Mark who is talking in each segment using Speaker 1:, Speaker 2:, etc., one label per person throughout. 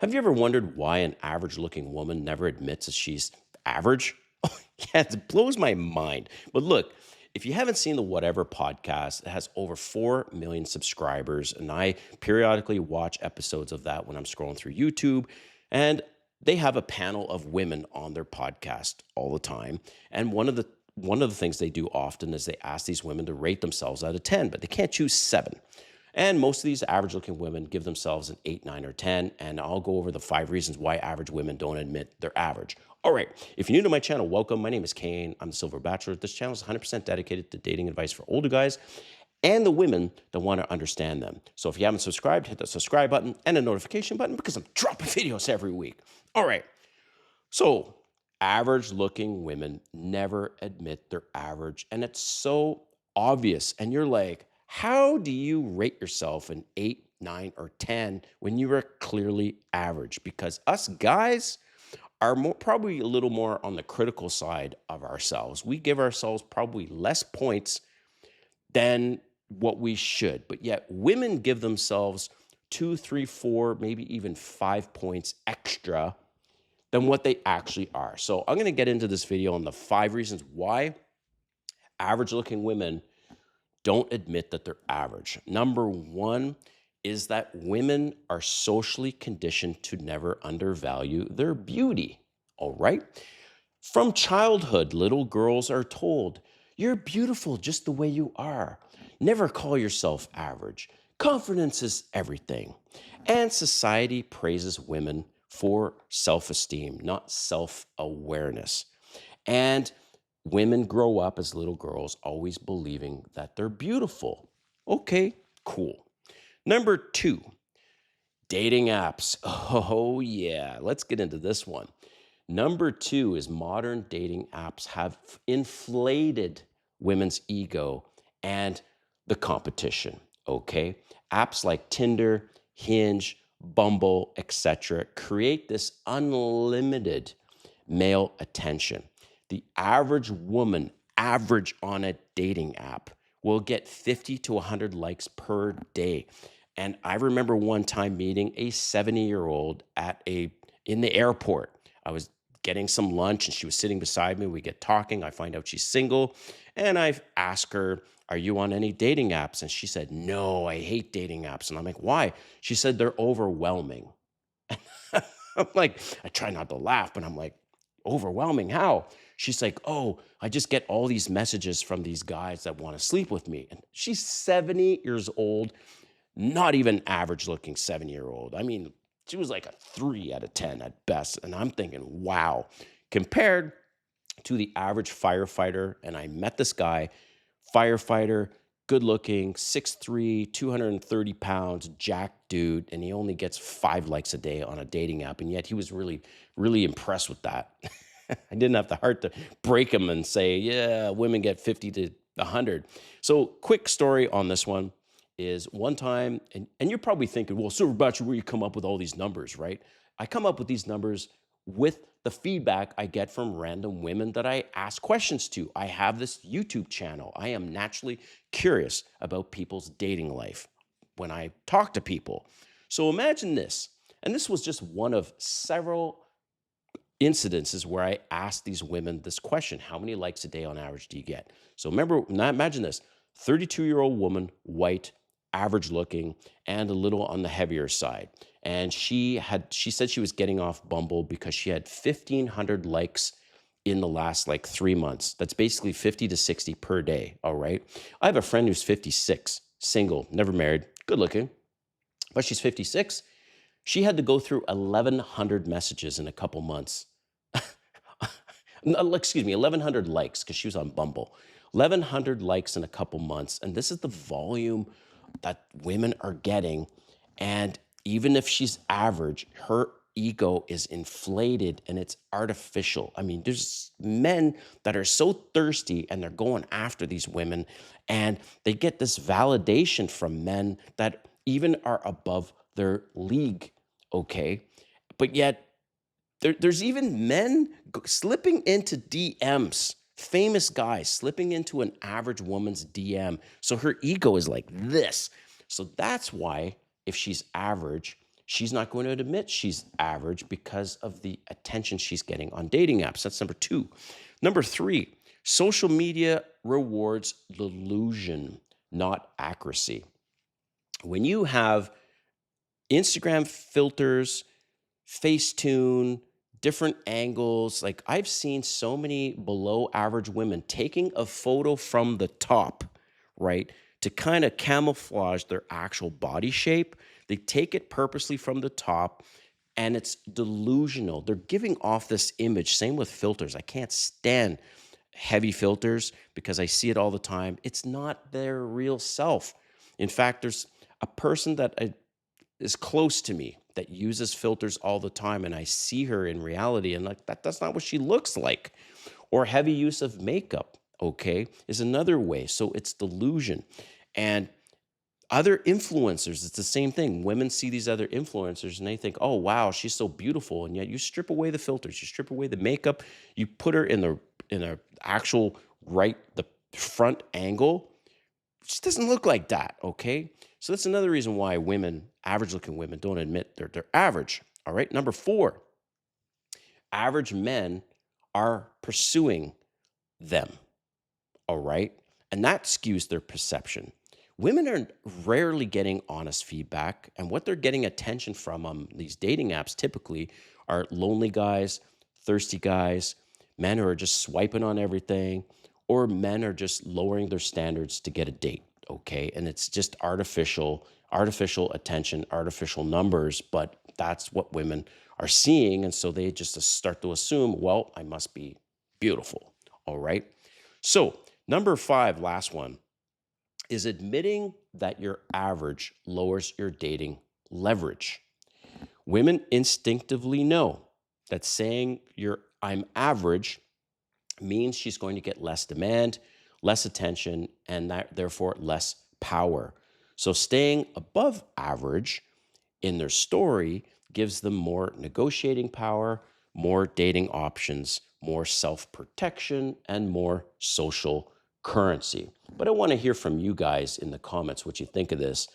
Speaker 1: Have you ever wondered why an average looking woman never admits that she's average? Oh, yeah, it blows my mind. But look, if you haven't seen the Whatever podcast, it has over 4 million subscribers. And I periodically watch episodes of that when I'm scrolling through YouTube. And they have a panel of women on their podcast all the time. And one of the things they do often is they ask these women to rate themselves out of 10, but they can't choose 7. And most of these average looking women give themselves an 8, 9, or 10. And I'll go over the 5 reasons why average women don't admit they're average. All right. If you're new to my channel, welcome. My name is Kane. I'm the Silver Bachelor. This channel is 100% dedicated to dating advice for older guys and the women that want to understand them. So if you haven't subscribed, hit the subscribe button and the notification button because I'm dropping videos every week. All right. So average looking women never admit they're average. And it's so obvious. And you're like, how do you rate yourself an 8, 9, or 10 when you are clearly average? Because us guys are probably a little more on the critical side of ourselves. We give ourselves probably less points than what we should. But yet women give themselves 2, 3, 4, maybe even 5 points extra than what they actually are. So I'm going to get into this video on the 5 reasons why average looking women don't admit that they're average. Number 1 is that women are socially conditioned to never undervalue their beauty. All right. From childhood, little girls are told, you're beautiful just the way you are. Never call yourself average. Confidence is everything. And society praises women for self-esteem, not self-awareness. And women grow up as little girls always believing that they're beautiful. Okay, cool. Number 2, dating apps. Oh, yeah, let's get into this one. Number 2 is modern dating apps have inflated women's ego and the competition. Okay, apps like Tinder, Hinge, Bumble, etc., create this unlimited male attention. The average woman, average on a dating app, will get 50 to 100 likes per day. And I remember one time meeting a 70-year-old in the airport. I was getting some lunch and she was sitting beside me. We get talking. I find out she's single. And I ask her, are you on any dating apps? And she said, no, I hate dating apps. And I'm like, why? She said, they're overwhelming. I'm like, I try not to laugh, but I'm like, overwhelming? How? She's like, oh, I just get all these messages from these guys that want to sleep with me. And she's 70 years old, not even average looking 7-year-old. I mean, she was like a 3 out of 10 at best. And I'm thinking, wow, compared to the average firefighter. And I met this guy, firefighter, good looking, 6'3", 230 pounds, jack dude, and he only gets 5 likes a day on a dating app. And yet he was really, really impressed with that. I didn't have the heart to break him and say, yeah, women get 50 to 100. So quick story on this one is one time, and you're probably thinking, well, Silver Bachelor, where you come up with all these numbers, right? I come up with these numbers with the feedback I get from random women that I ask questions to. I have this YouTube channel. I am naturally curious about people's dating life when I talk to people. So imagine this, and this was just one of several incidences where I asked these women this question: how many likes a day on average do you get? So remember, now imagine this: 32-year-old woman, white, average looking, and a little on the heavier side. And she said she was getting off Bumble because she had 1,500 likes in the last like 3 months. That's basically 50 to 60 per day. All right. I have a friend who's 56, single, never married, good looking, but she's 56. She had to go through 1,100 messages in a couple months. No, excuse me, 1,100 likes because she was on Bumble. 1,100 likes in a couple months. And this is the volume that women are getting. And even if she's average, her ego is inflated and it's artificial. I mean, there's men that are so thirsty and they're going after these women, and they get this validation from men that even are above their league. Okay. But yet there's even men slipping into DMs, famous guys slipping into an average woman's DM. So her ego is like this. So that's why if she's average, she's not going to admit she's average because of the attention she's getting on dating apps. That's number two. Number three, social media rewards delusion, not accuracy. When you have Instagram filters, Facetune, different angles. Like I've seen so many below average women taking a photo from the top, right, to kind of camouflage their actual body shape. They take it purposely from the top and it's delusional. They're giving off this image. Same with filters. I can't stand heavy filters because I see it all the time. It's not their real self. In fact, there's a person that is close to me that uses filters all the time, and I see her in reality and like that's not what she looks like. Or heavy use of makeup, okay, is another way. So it's delusion. And other influencers, it's the same thing. Women see these other influencers and they think, oh wow, she's so beautiful. And yet you strip away the filters, you strip away the makeup, you put her in the actual the front angle. She doesn't look like that, okay? So that's another reason why women, average looking women, don't admit they're average. All right. Number four, average men are pursuing them. All right. And that skews their perception. Women are rarely getting honest feedback. And what they're getting attention from on these dating apps typically are lonely guys, thirsty guys, men who are just swiping on everything, or men are just lowering their standards to get a date. Okay. And it's just artificial attention, artificial numbers, but that's what women are seeing. And so they just start to assume, well, I must be beautiful. All right. So, number five, last one, is admitting that you're average lowers your dating leverage. Women instinctively know that saying I'm average means she's going to get less demand, less attention, and therefore less power. So staying above average in their story gives them more negotiating power, more dating options, more self-protection, and more social currency. But I want to hear from you guys in the comments what you think of this,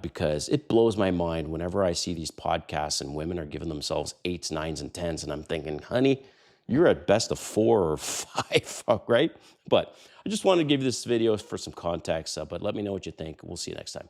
Speaker 1: because it blows my mind whenever I see these podcasts and women are giving themselves 8s, 9s, and 10s, and I'm thinking, honey, you're at best of 4 or 5, right? But I just wanted to give you this video for some context, but let me know what you think. We'll see you next time.